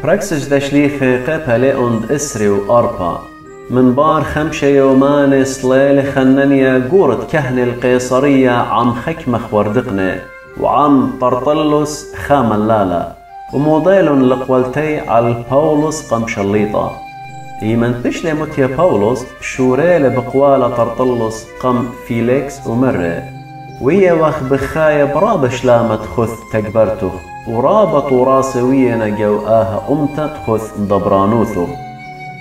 براكسش دشليخي قبها und إسري وأربا من بار خمشة يومان صليل خننيا قورة كهنة القيصرية عم خكمخ وردقنة وعم طرطلس خاملالا وموديل لقوالتي على باولوس قم شليطة إيمن تشلي متيا باولوس شوريل بقوالة طرطلس قم فيليكس ومرة ويا واخ بخاية برابش لامة خث تكبرته ورابط وراسي ويا نجو أمتا تخث دبرانوثو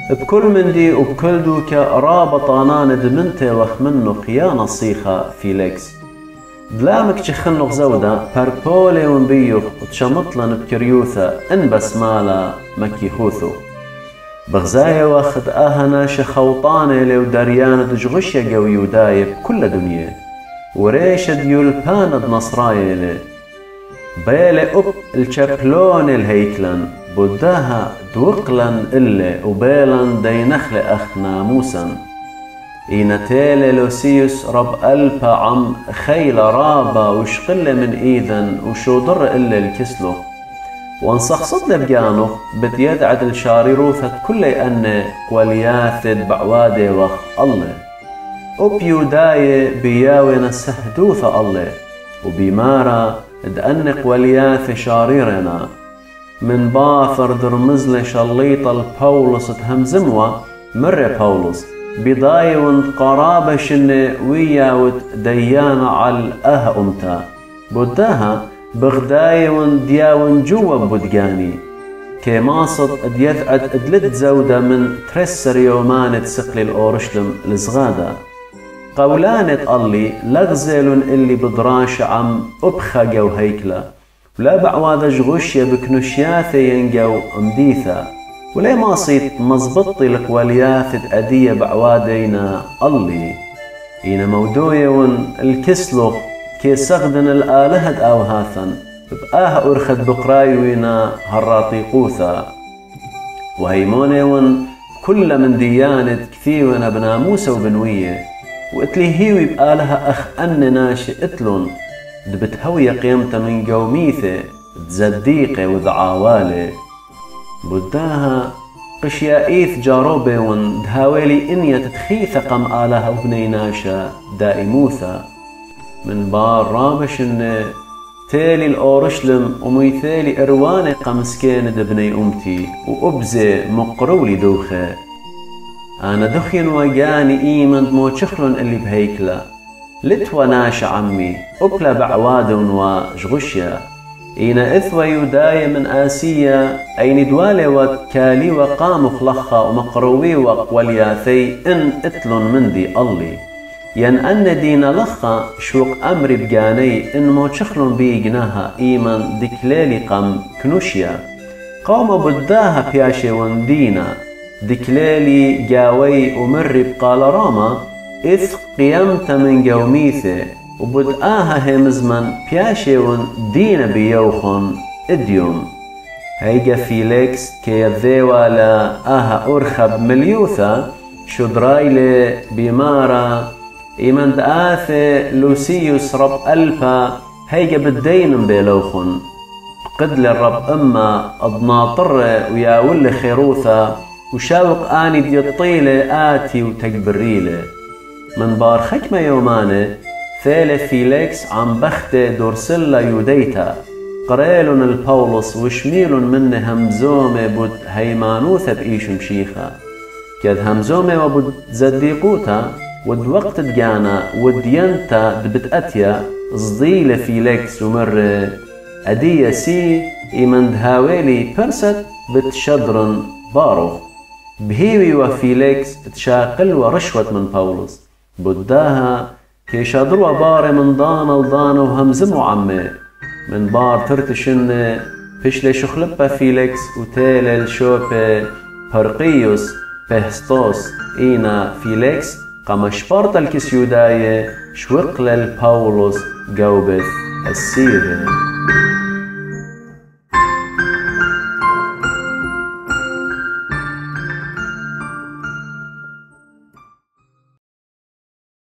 بكل من دي وبكل دوكا رابط أنان دمنتي واخ منه خيانة صيخة فيليكس دلامك تشخنق زودة باربولي ونبيوخ وتشمطلن بكريوثا إن بس مالا مكيهوثو بغزايا واخد أهنا شخوطاني لو داريان دجغشيا قوي ودايب كل دنيا وريش ديولبان نصرايا لي بيلي أب الشابلون الهيكلن بداها دوقلن إلي وبيلن دينخل أخ ناموسا إينتالي لوسيوس رب ألبا عم خيل رابا وشقل من إيذن وشودر إلي الكسلو وانصخصت لبجانو بتياد عدل شاريروثة كل أن ولياثد بعوادي وخ الله وبيوداي بياوي نسهدوثة الله وبيمارا دأنق ولياث شاريرنا من باثر درمزل شليط البولس تهمزموا مر بولس بضايون قرابة شن وياوت ديانا على أمتا بداها بغدايون دياون جوا بدقاني كماصد ديثعد ادلت زودة من ترسر يومان تسقلي الأورشلم لزغادة قولانت اللي لغزلون اللي بدراش عم أبخا جو هيكلا ولا بعواذا جغشيا بكنوشياثي ينجو مديثا ولا ما صيت مزبطي لقوالياث أدية بعوادينا اللي إينا مودويون الكسلو كي سغدن الآلهد أو هاثن بآه أرخد بقرايوينا هالراطيقوثا وهيمونيون كل من ديانة كثيونا بناموسة وبنوية واتليهيوي بآلها أخ أن ناشي اتلون دبتهوي قيمتا من قوميثة تزديقي وذعاوالي بداها قشيائيث جاروبي دهاويلي إنيا تتخيث قم آلها وبنيناشا دائموثا من بار رابش إن تالي الأورشلم وميثالي إرواني قمسكين دبني أمتي وأبزي مقرولي دوخة أنا دخين وجاني إيمن موشخلن اللي بهيكلا لتوا ناش عمي أبلا بعوادن وجغشيا إينا إثوى يداي من آسيا أين دوالي وكالي وقام خلخا ومقروي وقولياثي إن اتلن مندي اللي ين أن دين لخا شوق أمري بجاني إن موشخلن بيجناها إيمان دكلالي قم كنوشيا قوم بداها بياشي وندينا دكلالي جاوي ومري بقال راما إذ قيمت من قوميثي وبدآها همزمن بياشي وندينا بيوخن إديوم هيجا فيليكس كي يذيوا لآها أرخب مليوثا شدرايلي بمارا إيمان دآثي لوسيوس رب ألبا هيجا بالدين بيلوخن قدل الرب أما أضناطر وياول خيروثا وشاوق آني ديطيلي آتي وتكبريلي من بار خكمة يوماني ثالث فيليكس عم بختي دورسلا يوديتا قريلن البولس وشميلن من همزومي بود هيمانوثة بإيش مشيخة كاد همزومي وبد زديقوتا ود وقت تجانا ودينتا دبتأتيا صديلة فيليكس ومر أدية سي إيمن دهاويلي برست بتشدرن بارو بهيوي وفيليكس تشاقل ورشوة من بولس بداها كي شادروا باري من دانا لدانا وهمزموا عمي من بار ترتشن فيشلي شخلبا فيليكس وتالي الشوبي هرقيوس بهستوس إينا فيليكس قام شبارت الكسيوداية شوقل الباولوس جوبت السيرة